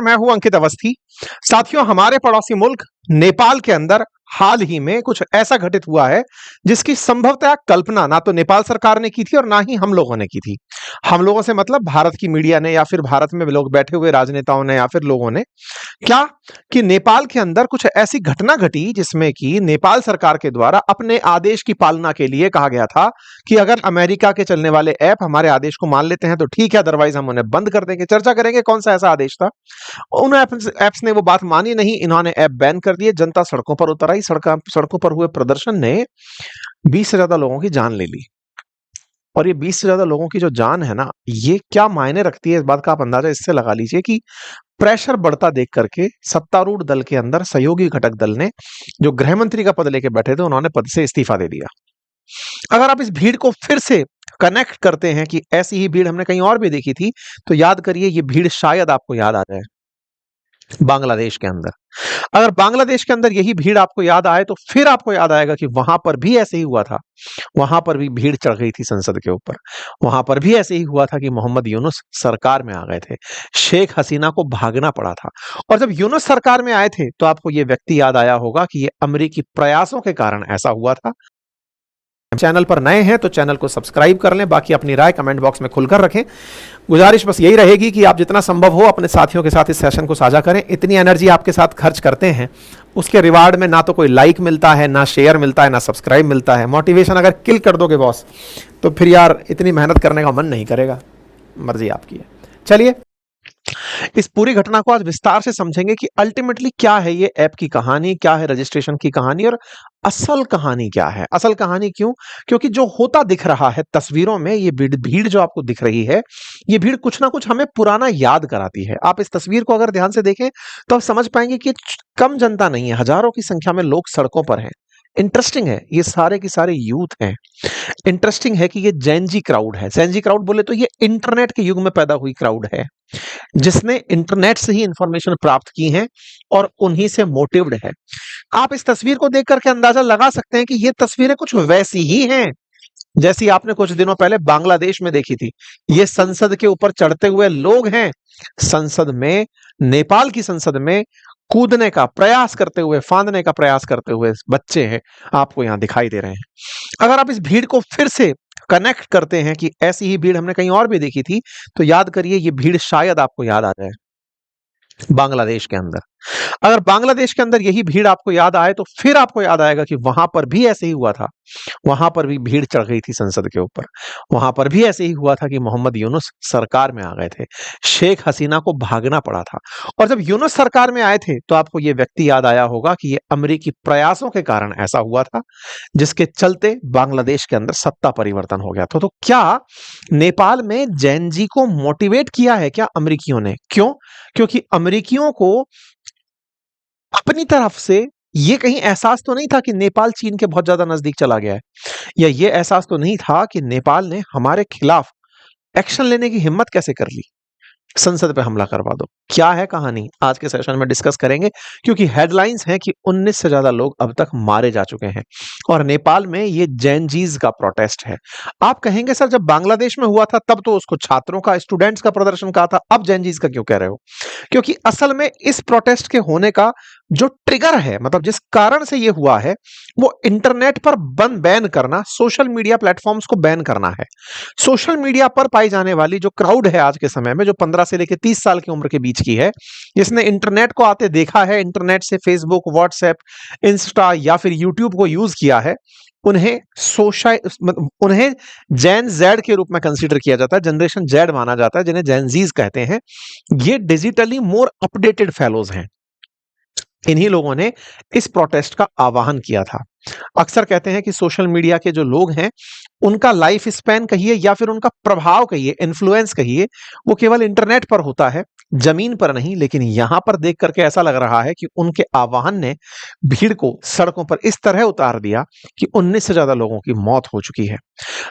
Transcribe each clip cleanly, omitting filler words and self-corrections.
मैं हूं अंकित अवस्थी। साथियों, हमारे पड़ोसी मुल्क नेपाल के अंदर हाल ही में कुछ ऐसा घटित हुआ है जिसकी संभवतः कल्पना ना तो नेपाल सरकार ने की थी और ना ही हम लोगों ने की थी। हम लोगों से मतलब भारत की मीडिया ने या फिर भारत में लोग बैठे हुए राजनेताओं ने या फिर लोगों ने क्या कि नेपाल के अंदर कुछ ऐसी घटना घटी जिसमें कि नेपाल सरकार के द्वारा अपने आदेश की पालना के लिए कहा गया था कि अगर अमेरिका के चलने वाले ऐप हमारे आदेश को मान लेते हैं तो ठीक है, अदरवाइज हम उन्हें बंद कर देंगे। चर्चा करेंगे कौन सा ऐसा आदेश था। उन एप्स ने वो बात मानी नहीं, इन्होंने ऐप बैन कर दिए। जनता सड़कों पर उतर आई। सड़कों पर हुए प्रदर्शन ने 20 से ज्यादा लोगों की जान ले ली। और ये 20 से ज्यादा लोगों की जो जान है ना, ये क्या मायने रखती है इस बात का आप अंदाजा इससे लगा लीजिए कि प्रेशर बढ़ता देख करके सत्तारूढ़ दल के अंदर सहयोगी घटक दल ने जो गृह मंत्री का पद लेके बैठे थे उन्होंने पद से इस्तीफा दे दिया। अगर आप इस भीड़ को फिर से कनेक्ट करते हैं कि ऐसी ही भीड़ हमने कहीं और भी देखी थी, तो याद करिए ये भीड़ शायद आपको याद आ जाए बांग्लादेश के अंदर। अगर बांग्लादेश के अंदर यही भीड़ आपको याद आए तो फिर आपको याद आएगा कि वहां पर भी ऐसे ही हुआ था। वहां पर भी भीड़ चढ़ गई थी संसद के ऊपर। वहां पर भी ऐसे ही हुआ था कि मोहम्मद यूनुस सरकार में आ गए थे। शेख हसीना को भागना पड़ा था। और जब यूनुस सरकार में आए थे तो आपको यह व्यक्ति याद आया होगा कि यह अमेरिकी प्रयासों के कारण ऐसा हुआ था। चैनल पर नए हैं तो चैनल को सब्सक्राइब कर लें। बाकी अपनी राय कमेंट बॉक्स में खुलकर रखें। गुजारिश बस यही रहेगी कि आप जितना संभव हो अपने साथियों के साथ इस सेशन को साझा करें। इतनी एनर्जी आपके साथ खर्च करते हैं, उसके रिवार्ड में ना तो कोई लाइक मिलता है, ना शेयर मिलता है, ना सब्सक्राइब मिलता है। मोटिवेशन अगर किल कर दोगे बॉस, तो फिर यार इतनी मेहनत करने का मन नहीं करेगा। मर्जी आपकी है। चलिए इस पूरी घटना को आज विस्तार से समझेंगे कि अल्टीमेटली क्या है ये ऐप की कहानी, क्या है रजिस्ट्रेशन की कहानी और असल कहानी क्या है। असल कहानी क्यों? क्योंकि जो होता दिख रहा है तस्वीरों में, ये भीड़ जो आपको दिख रही है, ये भीड़ कुछ ना कुछ हमें पुराना याद कराती है। आप इस तस्वीर को अगर ध्यान से देखें तो आप समझ पाएंगे कि कम जनता नहीं है, हजारों की संख्या में लोग सड़कों पर हैं। इंटरेस्टिंग है, ये सारे के सारे यूथ हैं। इंटरेस्टिंग है कि ये जेनजी क्राउड है। जेनजी क्राउड बोले तो ये इंटरनेट के युग में पैदा हुई क्राउड है, जिसने इंटरनेट से ही इंफॉर्मेशन प्राप्त की है और उन्हीं से मोटिव्ड है। आप इस तस्वीर को देख करके अंदाजा लगा सकते हैं कि ये तस्वीरें कुछ वैसी ही हैं जैसी आपने कुछ दिनों पहले बांग्लादेश में देखी थी। ये संसद के ऊपर चढ़ते हुए लोग हैं। संसद में, नेपाल की संसद में कूदने का प्रयास करते हुए, फांदने का प्रयास करते हुए बच्चे हैं, आपको यहां दिखाई दे रहे हैं। अगर आप इस भीड़ को फिर से कनेक्ट करते हैं कि ऐसी ही भीड़ हमने कहीं और भी देखी थी, तो याद करिए ये भीड़ शायद आपको याद आ जाए बांग्लादेश के अंदर। अगर बांग्लादेश के अंदर यही भीड़ आपको याद आए तो फिर आपको याद आएगा कि वहां पर भी ऐसे ही हुआ था। वहां पर भी भीड़ चढ़ गई थी संसद के ऊपर। वहां पर भी ऐसे ही हुआ था कि मोहम्मद यूनुस सरकार में आ गए थे। शेख हसीना को भागना पड़ा था। और जब यूनुस सरकार में आए थे तो आपको यह व्यक्ति याद आया होगा कि यह अमेरिकी प्रयासों के कारण ऐसा हुआ था, जिसके चलते बांग्लादेश के अंदर सत्ता परिवर्तन हो गया था। तो क्या नेपाल में जैन जी को मोटिवेट किया है क्या अमेरिकियों ने? क्यों? क्योंकि अमेरिकियों को अपनी तरफ से ये कहीं एहसास तो नहीं था कि नेपाल चीन के बहुत ज्यादा नजदीक चला गया है, या ये एहसास तो नहीं था कि नेपाल ने हमारे खिलाफ एक्शन लेने की हिम्मत कैसे कर ली, संसद पे हमला करवा दो। क्या है कहानी, आज के सेशन में डिस्कस करेंगे। क्योंकि हेडलाइंस हैं कि 19 से ज्यादा लोग अब तक मारे जा चुके हैं और नेपाल में ये जैनजीज का प्रोटेस्ट है। आप कहेंगे सर जब बांग्लादेश में हुआ था तब तो उसको छात्रों का, स्टूडेंट्स का प्रदर्शन कहा था, अब जैनजीज का क्यों कह रहे हो? क्योंकि असल में इस प्रोटेस्ट के होने का जो ट्रिगर है, मतलब जिस कारण से ये हुआ है, वो इंटरनेट पर बैन करना, सोशल मीडिया प्लेटफॉर्म्स को बैन करना है। सोशल मीडिया पर पाई जाने वाली जो क्राउड है आज के समय में, जो 15 से लेकर 30 साल की उम्र के बीच की है, जिसने इंटरनेट को आते देखा है, इंटरनेट से फेसबुक, व्हाट्सएप, इंस्टा या फिर यूट्यूब को यूज किया है, उन्हें जैन जेड के रूप में कंसीडर किया जाता है, जनरेशन जेड माना जाता है, जिन्हें जैनजीज कहते हैं। ये डिजिटली मोर अपडेटेड फेलोज हैं। इन्हीं लोगों ने इस प्रोटेस्ट का आह्वान किया था। अक्सर कहते हैं कि सोशल मीडिया के जो लोग हैं उनका लाइफ स्पैन कहिए या फिर उनका प्रभाव कहिए, इन्फ्लुएंस कहिए, वो केवल इंटरनेट पर होता है, जमीन पर नहीं। लेकिन यहां पर देख करके ऐसा लग रहा है कि उनके आह्वान ने भीड़ को सड़कों पर इस तरह उतार दिया कि 19 से ज्यादा लोगों की मौत हो चुकी है।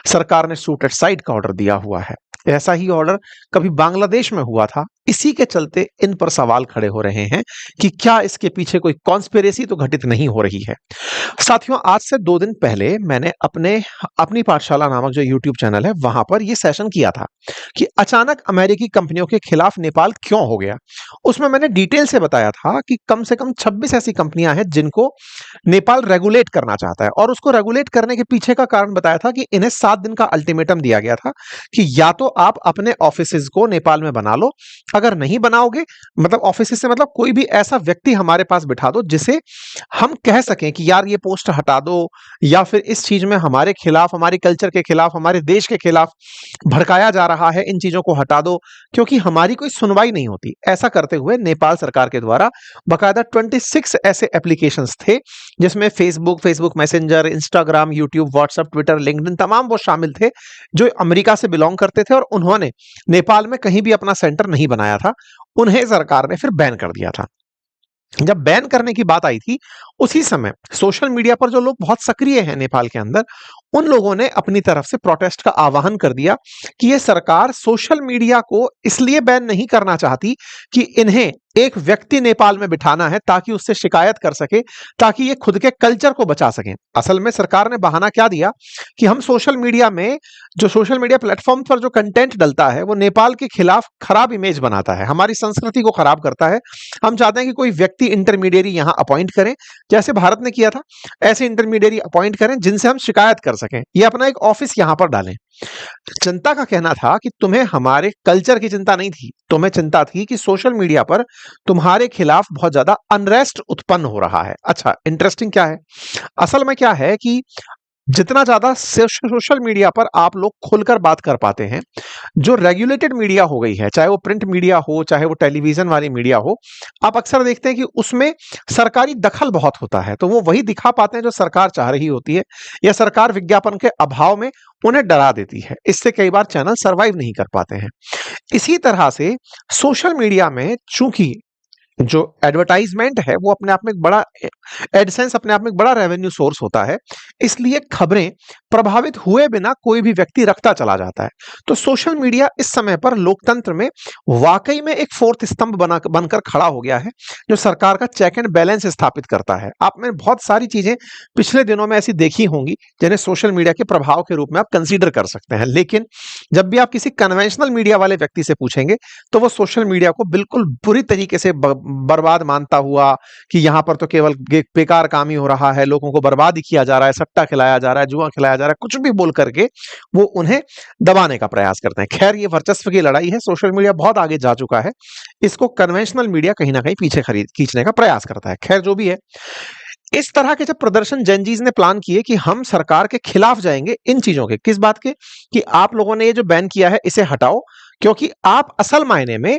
सरकार ने शूट एट साइट का ऑर्डर दिया हुआ है। ऐसा ही ऑर्डर कभी बांग्लादेश में हुआ था। इसी के चलते इन पर सवाल खड़े हो रहे हैं कि क्या इसके पीछे कोई कॉन्स्पिरेसी तो घटित नहीं हो रही है। साथियों, आज से 2 दिन पहले मैंने अपनी पाठशाला नामक जो यूट्यूब चैनल है वहां पर यह सेशन किया था कि अचानक अमेरिकी कंपनियों के खिलाफ नेपाल क्यों हो गया। उसमें मैंने डिटेल से बताया था कि कम से कम 26 ऐसी कंपनियां हैं जिनको नेपाल रेगुलेट करना चाहता है, और उसको रेगुलेट करने के पीछे का कारण बताया था कि इन्हें 7 दिन का अल्टीमेटम दिया गया था कि या तो आप अपने ऑफिसेज को नेपाल में बना लो, अगर नहीं बनाओगे, मतलब ऑफिसेज से मतलब कोई भी ऐसा व्यक्ति हमारे पास बिठा दो जिसे हम कह सकें कि यार ये पोस्ट हटा दो, या फिर इस चीज में हमारे खिलाफ, हमारे कल्चर के खिलाफ, हमारे देश के खिलाफ भड़काया जा रहा है, इन चीजों को हटा दो, क्योंकि हमारी कोई सुनवाई नहीं होती। ऐसा करते हुए नेपाल सरकार के द्वारा बकायदा 26 ऐसे एप्लीकेशंस थे जिसमें Facebook messenger, Instagram, YouTube, WhatsApp, Twitter, LinkedIn, तमाम वो शामिल थे जो अमेरिका से बिलोंग करते थे और उन्होंने नेपाल में कहीं भी अपना सेंटर नहीं बनाया था। उन्हें सरकार ने फिर बैन कर दिया था। जब बैन करने की बात आई थी, उसी समय सोशल मीडिया पर जो लोग बहुत सक्रिय हैं नेपाल के अंदर, उन लोगों ने अपनी तरफ से प्रोटेस्ट का आह्वान कर दिया कि ये सरकार सोशल मीडिया को इसलिए बैन नहीं करना चाहती कि इन्हें एक व्यक्ति नेपाल में बिठाना है ताकि उससे शिकायत कर सके, ताकि ये खुद के कल्चर को बचा सकें। असल में सरकार ने बहाना क्या दिया कि हम सोशल मीडिया में, जो सोशल मीडिया प्लेटफॉर्म पर जो कंटेंट डलता है वो नेपाल के खिलाफ खराब इमेज बनाता है, हमारी संस्कृति को खराब करता है। हम चाहते हैं कि कोई व्यक्ति इंटरमीडिएरी यहां अपॉइंट करें, जैसे भारत ने किया था, ऐसे इंटरमीडिएरी अपॉइंट करें जिनसे हम शिकायत कर सकें, ये अपना एक ऑफिस यहां पर डालें। जनता का कहना था कि तुम्हें हमारे कल्चर की चिंता नहीं थी, तुम्हें चिंता थी कि सोशल मीडिया पर तुम्हारे खिलाफ बहुत ज्यादा अनरेस्ट उत्पन्न हो रहा है। अच्छा, इंटरेस्टिंग क्या है, असल में क्या है कि जितना ज्यादा सोशल मीडिया पर आप लोग खुलकर बात कर पाते हैं, जो रेगुलेटेड मीडिया हो गई है, चाहे वो प्रिंट मीडिया हो, चाहे वो टेलीविजन वाली मीडिया हो, आप अक्सर देखते हैं कि उसमें सरकारी दखल बहुत होता है, तो वो वही दिखा पाते हैं जो सरकार चाह रही होती है, या सरकार विज्ञापन के अभाव में उन्हें डरा देती है। इससे कई बार चैनल सर्वाइव नहीं कर पाते हैं। इसी तरह से सोशल मीडिया में चूंकि जो एडवर्टाइजमेंट है वो अपने आप में एक बड़ा एडसेंस, अपने आप में एक बड़ा रेवेन्यू सोर्स होता है, इसलिए खबरें प्रभावित हुए बिना कोई भी व्यक्ति रखता चला जाता है। तो सोशल मीडिया इस समय पर लोकतंत्र में वाकई में एक फोर्थ स्तंभ बनकर खड़ा हो गया है, जो सरकार का चेक एंड बैलेंस स्थापित करता है। आपने बहुत सारी चीजें पिछले दिनों में ऐसी देखी होंगी जिन्हें सोशल मीडिया के प्रभाव के रूप में आप कंसीडर कर सकते हैं, लेकिन जब भी आप किसी कन्वेंशनल मीडिया वाले व्यक्ति से पूछेंगे तो वो सोशल मीडिया को बिल्कुल बुरी तरीके से बर्बाद मानता हुआ कि यहां पर तो केवल बेकार काम ही हो रहा है, लोगों को बर्बाद ही किया जा रहा है, सट्टा खिलाया जा रहा है, जुआ खिलाया जा रहा है, कुछ भी बोल करके वो उन्हें दबाने का प्रयास करते हैं। खैर, ये वर्चस्व की लड़ाई है, सोशल मीडिया बहुत आगे जा चुका है, इसको कन्वेंशनल मीडिया कहीं ना कहीं पीछे खींचने का प्रयास करता है। खैर, जो भी है, इस तरह के जब प्रदर्शन जेनजीज ने प्लान किए कि हम सरकार के खिलाफ जाएंगे, इन चीजों के, किस बात के, कि आप लोगों ने ये जो बैन किया है इसे हटाओ, क्योंकि आप असल मायने में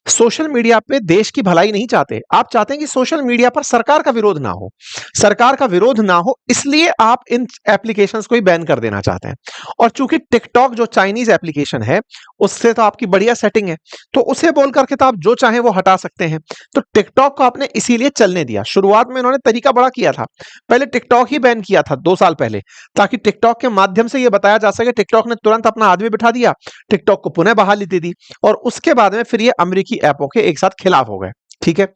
सोशल मीडिया पे देश की भलाई नहीं चाहते, आप चाहते हैं कि सोशल मीडिया पर सरकार का विरोध ना हो, सरकार का विरोध ना हो, इसलिए आप इन एप्लीकेशंस को ही बैन कर देना चाहते हैं। और चूंकि टिकटॉक जो चाइनीज एप्लीकेशन है उससे तो आपकी बढ़िया सेटिंग है, तो उसे बोल करके तो आप जो चाहें वो हटा सकते हैं। तो टिकटॉक को आपने इसीलिए चलने दिया। शुरुआत में इन्होंने तरीका बड़ा किया था, पहले टिकटॉक ही बैन किया था 2 साल पहले, ताकि टिकटॉक के माध्यम से यह बताया जा सके। टिकटॉक ने तुरंत अपना आदमी बिठा दिया, टिकटॉक को पुनः बहाली दे दी, और उसके बाद में फिर ये अमेरिकी ऐपों के एक साथ खिलाफ हो गए। ठीक है,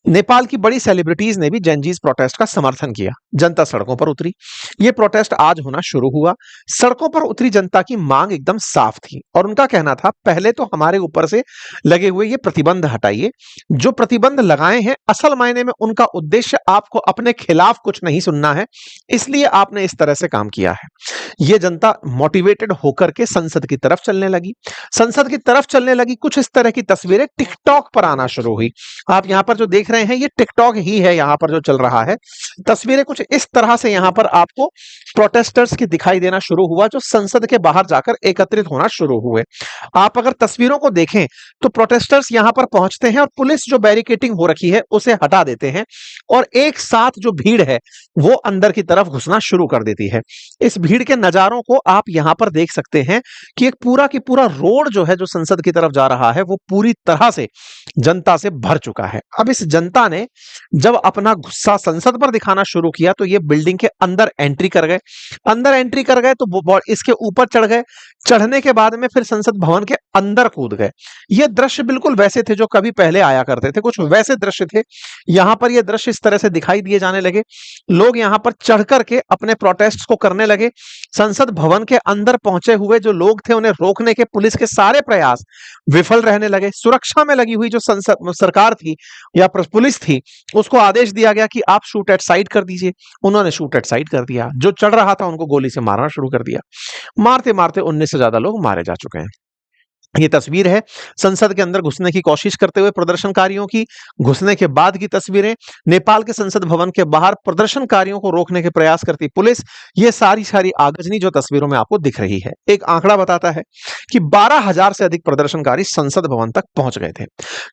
नेपाल की बड़ी सेलिब्रिटीज ने भी जेनजीज प्रोटेस्ट का समर्थन किया, जनता सड़कों पर उतरी। यह प्रोटेस्ट आज होना शुरू हुआ। सड़कों पर उतरी जनता की मांग एकदम साफ थी और उनका कहना था, पहले तो हमारे ऊपर से लगे हुए ये प्रतिबंध हटाइए। जो प्रतिबंध लगाए हैं असल मायने में उनका उद्देश्य आपको अपने खिलाफ कुछ नहीं सुनना है, इसलिए आपने इस तरह से काम किया है। यह जनता मोटिवेटेड होकर के संसद की तरफ चलने लगी। संसद की तरफ चलने लगी, कुछ इस तरह की तस्वीरें टिकटॉक पर आना शुरू हुई। आप यहां पर जो देख रहे हैं ये टिकटॉक ही है, यहां पर जो चल रहा है। तस्वीरें कुछ इस तरह से यहां पर आपको प्रोटेस्टर्स की दिखाई देना शुरू हुआ, जो संसद के बाहर जाकर एकत्रित होना शुरू हुए। आप अगर तस्वीरों को देखें तो प्रोटेस्टर्स यहां पर पहुंचते हैं और पुलिस जो बैरिकेडिंग हो रखी है उसे हटा देते हैं, और एक साथ जो भीड़ है वो अंदर की तरफ घुसना शुरू कर देती है। इस भीड़ के नजारों को आप यहां पर देख सकते हैं कि एक पूरा की पूरा रोड जो है, जो संसद की तरफ जा रहा है, वो पूरी तरह से जनता से भर चुका है। अब इस जनता ने जब अपना गुस्सा संसद पर दिखाना शुरू किया तो ये बिल्डिंग के अंदर एंट्री कर गए। अंदर एंट्री कर गए तो इसके ऊपर चढ़ गए। चढ़ने के बाद में फिर संसद भवन के अंदर कूद गए। ये दृश्य बिल्कुल वैसे थे जो कभी पहले आया करते थे, कुछ वैसे दृश्य थे। यहां पर ये दृश्य इस तरह से दिखाई दिए जाने लगे। लोग यहां पर चढ़ करके अपने प्रोटेस्ट को करने लगे। संसद भवन के अंदर पहुंचे हुए जो लोग थे उन्हें रोकने के पुलिस के सारे प्रयास विफल रहने लगे। सुरक्षा में लगी हुई जो सरकार थी या पुलिस थी, उसको आदेश दिया गया कि आप शूट एट साइड कर दीजिए। उन्होंने शूट एट साइड कर दिया। जो चढ़ रहा था उनको गोली से मारना शुरू कर दिया। मारते मारते 19 से ज्यादा लोग मारे जा चुके हैं। ये तस्वीर है संसद के अंदर घुसने की कोशिश करते हुए प्रदर्शनकारियों की। घुसने के बाद की तस्वीरें, नेपाल के संसद भवन के बाहर प्रदर्शनकारियों को रोकने के प्रयास करती पुलिस। ये सारी आगजनी जो तस्वीरों में आपको दिख रही है। एक आंकड़ा बताता है कि 12,000 से अधिक प्रदर्शनकारी संसद भवन तक पहुंच गए थे।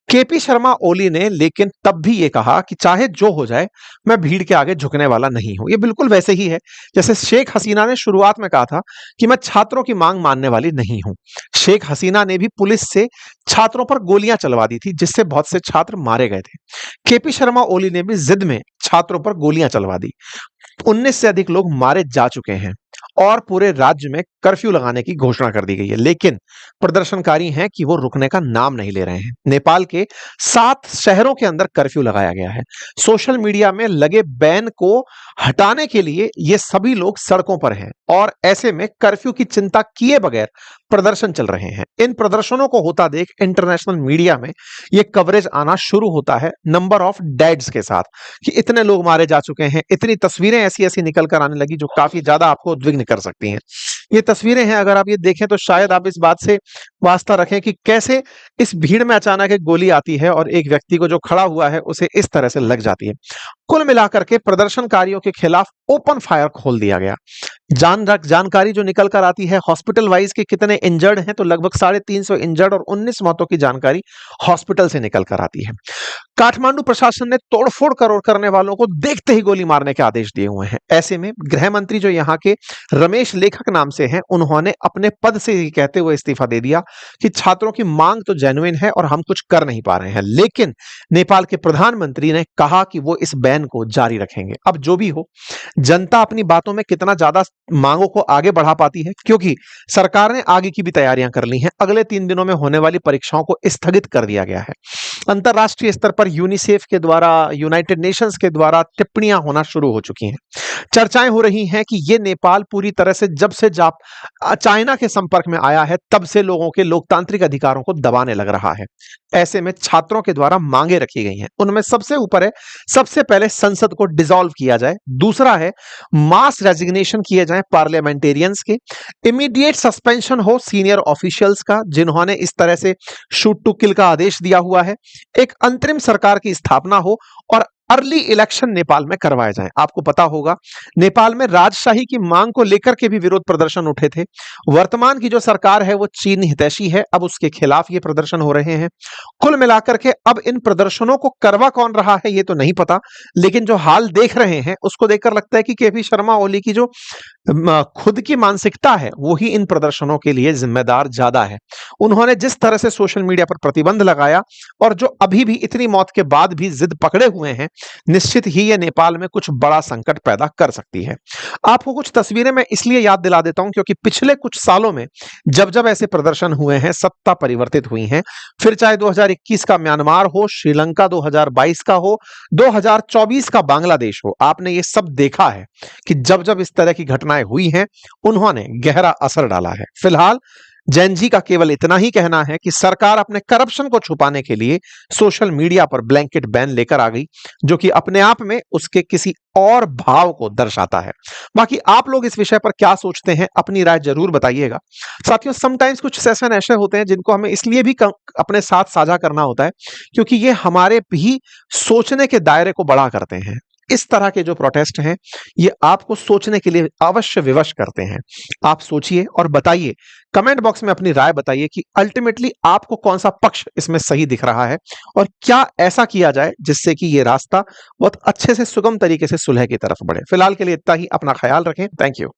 केपी शर्मा ओली ने लेकिन तब भी ये कहा कि चाहे जो हो जाए मैं भीड़ के आगे झुकने वाला नहीं हूं। ये बिल्कुल वैसे ही है जैसे शेख हसीना ने शुरुआत में कहा था कि मैं छात्रों की मांग मानने वाली नहीं हूं। शेख हसीना ने भी पुलिस से छात्रों पर गोलियां चलवा दी थी, जिससे बहुत से छात्र मारे गए थे। केपी शर्मा ओली ने भी जिद में छात्रों पर गोलियां चलवा दी। 19 से अधिक लोग मारे जा चुके हैं और पूरे राज्य में कर्फ्यू लगाने की घोषणा कर दी गई है। लेकिन प्रदर्शनकारी हैं कि वो रुकने का नाम नहीं ले रहे हैं। नेपाल के 7 शहरों के अंदर कर्फ्यू लगाया गया है। सोशल मीडिया में लगे बैन को हटाने के लिए ये सभी लोग सड़कों पर हैं और ऐसे में कर्फ्यू की चिंता किए बगैर प्रदर्शन चल रहे हैं। इन प्रदर्शनों को होता देख इंटरनेशनल मीडिया में ये कवरेज आना शुरू होता है नंबर ऑफ डेड्स के साथ कि इतने लोग मारे जा चुके हैं। इतनी तस्वीरें ऐसी निकल कर आने लगी जो काफी ज्यादा आपको उद्विग्न कर सकती हैं। ये तस्वीरें हैं, अगर आप ये देखें तो शायद आप इस बात से वास्ता रखें कि कैसे इस भीड़ में अचानक एक गोली आती है और एक व्यक्ति को जो खड़ा हुआ है उसे इस तरह से लग जाती है। कुल मिलाकर के प्रदर्शनकारियों के खिलाफ ओपन फायर खोल दिया गया। जानकारी जो निकल कर आती है हॉस्पिटल वाइज के कितने इंजर्ड हैं, तो लगभग 350 इंजर्ड और 19 मौतों की जानकारी हॉस्पिटल से निकल कर आती है। काठमांडू प्रशासन ने तोड़फोड़ करने वालों को देखते ही गोली मारने के आदेश दिए हुए हैं। ऐसे में गृह मंत्री जो यहाँ के रमेश लेखक नाम से हैं, उन्होंने अपने पद से ही कहते हुए इस्तीफा दे दिया कि छात्रों की मांग तो जेन्युइन है और हम कुछ कर नहीं पा रहे हैं। लेकिन नेपाल के प्रधानमंत्री ने कहा कि वो इस बैन को जारी रखेंगे। अब जो भी हो, जनता अपनी बातों में कितना ज्यादा मांगों को आगे बढ़ा पाती है, क्योंकि सरकार ने आगे की भी तैयारियां कर ली हैं। अगले 3 दिनों में होने वाली परीक्षाओं को स्थगित कर दिया गया है। अंतरराष्ट्रीय स्तर पर यूनिसेफ के द्वारा, यूनाइटेड नेशंस के द्वारा टिप्पणियां होना शुरू हो चुकी हैं। चर्चाएं हो रही हैं कि ये नेपाल पूरी तरह से जब से चाइना के संपर्क में आया है तब से लोगों के लोकतांत्रिक अधिकारों को दबाने लग रहा है। ऐसे में छात्रों के द्वारा मांगे रखी गई हैं। उनमें सबसे ऊपर है, सबसे पहले संसद को डिसॉल्व किया जाए। दूसरा है मास रेजिग्नेशन किए जाए पार्लियामेंटेरियंस के। इमीडिएट सस्पेंशन हो सीनियर ऑफिशियल्स का जिन्होंने इस तरह से शूट टू किल का आदेश दिया हुआ है। एक अंतरिम सरकार की स्थापना हो और अर्ली इलेक्शन नेपाल में करवाए जाएं। आपको पता होगा नेपाल में राजशाही की मांग को लेकर के भी विरोध प्रदर्शन उठे थे। वर्तमान की जो सरकार है वो चीन हितैषी है, अब उसके खिलाफ ये प्रदर्शन हो रहे हैं। कुल मिलाकर के अब इन प्रदर्शनों को करवा कौन रहा है ये तो नहीं पता, लेकिन जो हाल देख रहे हैं उसको देखकर लगता है कि केपी शर्मा ओली की जो खुद की मानसिकता है वो ही इन प्रदर्शनों के लिए जिम्मेदार ज्यादा है। उन्होंने जिस तरह से सोशल मीडिया पर प्रतिबंध लगाया और जो अभी भी इतनी मौत के बाद भी जिद पकड़े हुए हैं, निश्चित ही ये नेपाल में कुछ बड़ा संकट पैदा कर सकती है। आपको कुछ तस्वीरें मैं इसलिए याद दिला देता हूं क्योंकि पिछले कुछ सालों में जब जब ऐसे प्रदर्शन हुए हैं, सत्ता परिवर्तित हुई हैं, फिर चाहे 2021 का म्यांमार हो, श्रीलंका 2022 का हो, 2024 का बांग्लादेश हो, आपने ये सब देखा है कि जब जब इस तरह की घटनाएं हुई हैं उन्होंने गहरा असर डाला है। फिलहाल जैन जी का केवल इतना ही कहना है कि सरकार अपने करप्शन को छुपाने के लिए सोशल मीडिया पर ब्लैंकेट बैन लेकर आ गई, जो कि अपने आप में उसके किसी और भाव को दर्शाता है। बाकी आप लोग इस विषय पर क्या सोचते हैं, अपनी राय जरूर बताइएगा। साथियों, समटाइम्स कुछ सेशन ऐसे होते हैं जिनको हमें इसलिए भी अपने साथ साझा करना होता है क्योंकि ये हमारे भी सोचने के दायरे को बड़ा करते हैं। इस तरह के जो प्रोटेस्ट हैं ये आपको सोचने के लिए अवश्य विवश करते हैं। आप सोचिए और बताइए, कमेंट बॉक्स में अपनी राय बताइए कि अल्टीमेटली आपको कौन सा पक्ष इसमें सही दिख रहा है और क्या ऐसा किया जाए जिससे कि ये रास्ता बहुत अच्छे से सुगम तरीके से सुलह की तरफ बढ़े। फिलहाल के लिए इतना ही। अपना ख्याल रखें। Thank you.